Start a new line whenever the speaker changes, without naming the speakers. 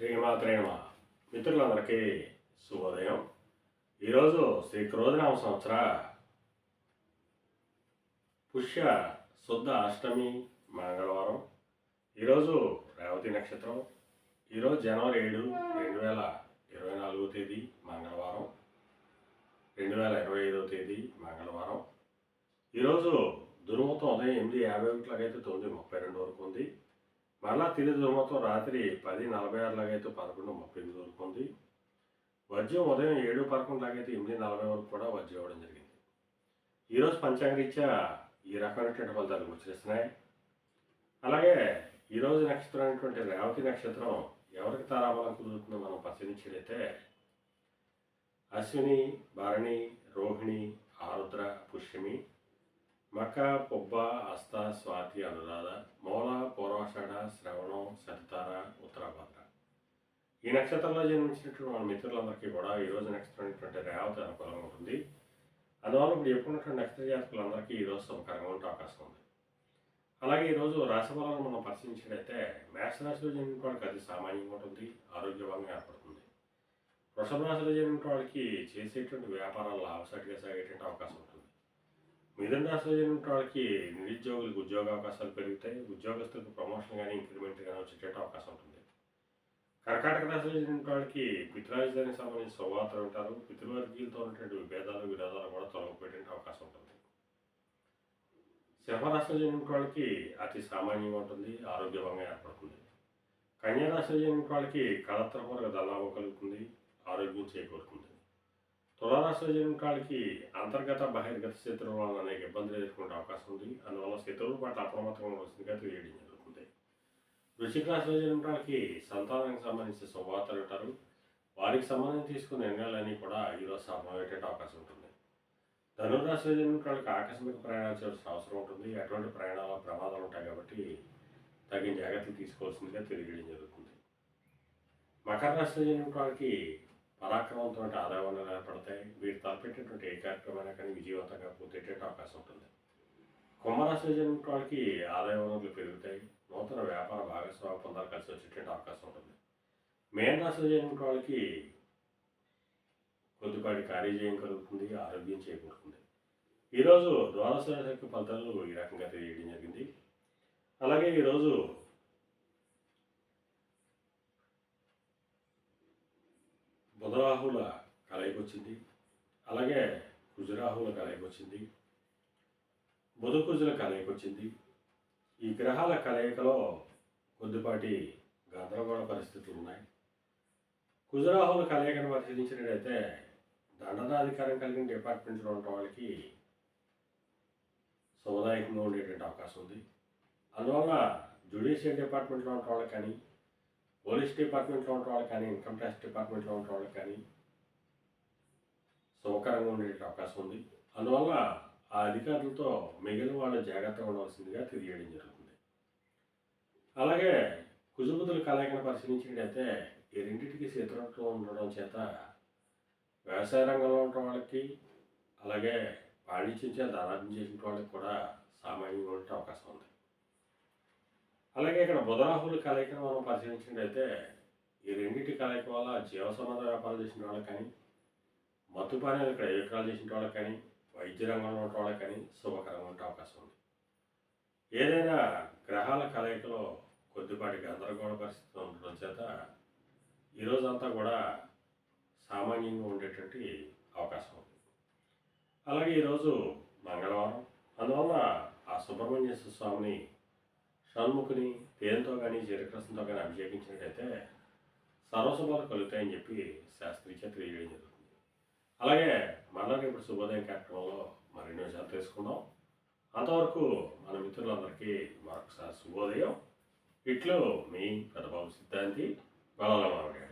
శ్రీమాత్రే నమః. మిత్రులందరికీ శుభోదయం. ఈరోజు శ్రీ క్రోధనామ సంవత్సర పుష్య శుద్ధ అష్టమి మంగళవారం. ఈరోజు రేవతి నక్షత్రం. ఈరోజు జనవరి 7, 2024 తేదీ మంగళవారం, 2025 తేదీ మంగళవారం. ఈరోజు దుర్ముహూర్తం ఉదయం 8:51 9:32 వరకు ఉంది. మరలా తిరిగి దుర్ముహూర్తం రాత్రి 10:46 11:38 వరకు ఉంది. వజ్యం ఉదయం 7:11 8:40 వరకు కూడా వజ్యం ఇవ్వడం జరిగింది. ఈరోజు పంచాంగరీత్యా ఈ రకమైనటువంటి ఫలితాలు గోచరిస్తున్నాయి. అలాగే ఈరోజు నక్షత్రం అనేటువంటి రేవతి నక్షత్రం ఎవరికి తారాబలం కుదురుతుందో మనం పరిశీలించినట్లయితే అశ్విని, భరణి, రోహిణి, ఆరుద్ర, పుష్యమి, మక, పుబ్బ, హస్త, స్వాతి, అనురాధ, మూల, పూర్వాషాఢ, శ్రవణం, శతతార, ఉత్తరాభద్ర. ఈ నక్షత్రంలో జన్మించినటువంటి మన మిత్రులందరికీ కూడా ఈరోజు నక్షత్రం అనేటువంటి రేవతి అనుకూలంగా ఉంటుంది. అందువల్ల ఇప్పుడు చెప్పుకున్నటువంటి నక్షత్ర జాతకులందరికీ ఈరోజు శుభకరంగా ఉండే అవకాశం ఉంది. అలాగే ఈరోజు రాశి ఫలాలను మనం పరిశీలించినట్లయితే మేషరాశిలో జన్మిన వాళ్ళకి అది సామాన్యంగా ఉంటుంది, ఆరోగ్యవంతంగా ఏర్పడుతుంది. వృషభ రాశిలో జన్మిన వాళ్ళకి చేసేటువంటి వ్యాపారాలు లాభసాటిగా సాగేటువంటి అవకాశం ఉంటుంది. మిథున రాశిలో జన్మిన వాళ్ళకి నిరుద్యోగులకు ఉద్యోగ అవకాశాలు పెరుగుతాయి. ఉద్యోగస్తులకు ప్రమోషన్ కానీ ఇంక్రిమెంట్ కానీ వచ్చేటువంటి అవకాశం ఉంటుంది. కర్కాటక రాశిలో జన్మిన వాళ్ళకి పితృరాజధానికి సంబంధించిన శుభవార్తలు ఉంటారు. పితృవర్గీయులతో ఉన్నటువంటి విభేదాలు విరోధాలు కూడా తొలగిపోయేటువంటి అవకాశం ఉంటుంది. సింహరాశిలో జన్మిన వాళ్ళకి అతి సామాన్యంగా ఉంటుంది, ఆరోగ్యవంగా ఏర్పడుతుంది. కన్యారాశిలో జన్మిన వాళ్ళకి కళత్రపూర్వక ధనలాభం కలుగుతుంది, ఆరోగ్యం చేకూరుతుంది. తులారాశిలో జన్మిన వాళ్ళకి అంతర్గత బహిర్గత శత్రువుల వలన అనేక ఇబ్బందులు ఎదుర్కొనే అవకాశం ఉంది. అందువల్ల శత్రువుల పట్ల అప్రమత్తంగా ఉండవలసిందిగా తెలియడం జరుగుతుంది. వృశ్చిక రాశిలో జన్మిన వాళ్ళకి సంతానానికి సంబంధించిన శుభవార్తలు ఉంటారు. వారికి సంబంధించి తీసుకున్న నిర్ణయాలన్నీ కూడా ఈరోజు సఫలమయ్యేటువంటి అవకాశం ఉంటుంది. ధనురాశిలో జన్మిన వాళ్ళకి ఆకస్మిక ప్రయాణాలు చేయాల్సిన అవసరం ఉంటుంది. అటువంటి ప్రయాణాల ప్రమాదాలు ఉంటాయి కాబట్టి తగిన జాగ్రత్తలు తీసుకోవాల్సిందిగా తెలియడం జరుగుతుంది. మకర రాశిలో జన్మిన వాళ్ళకి పరాక్రమంతో ఆదాయ వనరులు ఏర్పడతాయి. వీరు తలపెట్టేటువంటి ఏ కార్యక్రమైనా కానీ విజయవంతంగా పూర్తయ్యేటువంటి అవకాశం ఉంటుంది. కుంభరాశిలో జన్మిన వాళ్ళకి ఆదాయ వనరులు పెరుగుతాయి. నూతన వ్యాపార భాగస్వామ్య పొందాలు కలిసి వచ్చేటువంటి అవకాశం ఉంటుంది. మేన రాశిలో జన్మిన వాళ్ళకి కొద్దిపాటి కార్యజయం కలుగుతుంది, ఆరోగ్యం చేకూరుతుంది. ఈరోజు ద్వాదశ రాశి ఫలితాలు ఈ రకంగా తెలియడం జరిగింది. అలాగే ఈరోజు బుధరాహుల కలయిక వచ్చింది. అలాగే కుజరాహుల కలయిక వచ్చింది. బుధ కుజుల కలయిక వచ్చింది. ఈ గ్రహాల కలయికలో కొద్దిపాటి గందరగోళ పరిస్థితులు ఉన్నాయి. కుజరాహుల కలయికను పరిశీలించినట్లయితే దండనాధికారం కలిగిన డిపార్ట్మెంట్లో ఉన్న వాళ్ళకి శుభదాయకంగా ఉండేటువంటి అవకాశం ఉంది. అందువల్ల జ్యుడిషియల్ డిపార్ట్మెంట్లో ఉన్న వాళ్ళకి కానీ, పోలీస్ డిపార్ట్మెంట్లో ఉన్న వాళ్ళకి కానీ, ఇన్కమ్ ట్యాక్స్ డిపార్ట్మెంట్లో ఉన్న వాళ్ళకి కానీ శుభకరంగా ఉండే అవకాశం ఉంది. అందువల్ల ఆ అధికారులతో మిగిలిన వాళ్ళు జాగ్రత్తగా ఉండవలసిందిగా తెలియడం జరుగుతుంది. అలాగే కుజబుధుల కలయికను పరిశీలించినట్లయితే ఈ రెండింటికి శత్రుత్వం ఉండడం చేత వ్యవసాయ రంగంలో ఉన్న వాళ్ళకి, అలాగే పాండిత్యం చేత ధనార్జన చేసిన వాళ్ళకి కూడా సామాన్యంగా ఉండే అవకాశం ఉంది. అలాగే ఇక్కడ బుధరాహుల కలయికను మనం పరిశీలించినట్లయితే ఈ రెండింటి కలయిక వల్ల జీవ సంబంధ వ్యాపారం చేసిన వాళ్ళకి కానీ, మత్తుపానీయాలు ఇక్కడ విక్రయాలు చేసిన వాళ్ళకి కానీ, వైద్య రంగంలో ఉన్న వాళ్ళకి కానీ శుభకరంగా ఉండే అవకాశం ఉంది. ఏదైనా గ్రహాల కలయికలో కొద్దిపాటి గందరగోళ పరిస్థితులు ఉండడం చేత ఈరోజంతా కూడా సామాన్యంగా ఉండేటువంటి అవకాశం ఉంది. అలాగే ఈరోజు మంగళవారం. అందువల్ల ఆ సుబ్రహ్మణ్యేశ్వర స్వామిని షణ్ముఖుని తేనెతో కానీ జీరకరసంతో కానీ అభిషేకించినట్టయితే సర్వశుభాలు కలుగుతాయని చెప్పి శాస్త్రీయ తెలియజేయడం జరుగుతుంది. అలాగే మళ్ళీ ఇప్పుడు శుభోదయం కార్యక్రమంలో మరిన్ని విషయాలు తెలుసుకుందాం. అంతవరకు మన మిత్రులందరికీ మరొకసారి శుభోదయం. ఇట్లు మీ పెద్దబాబు సిద్ధాంతి గొల్లల మామిడి.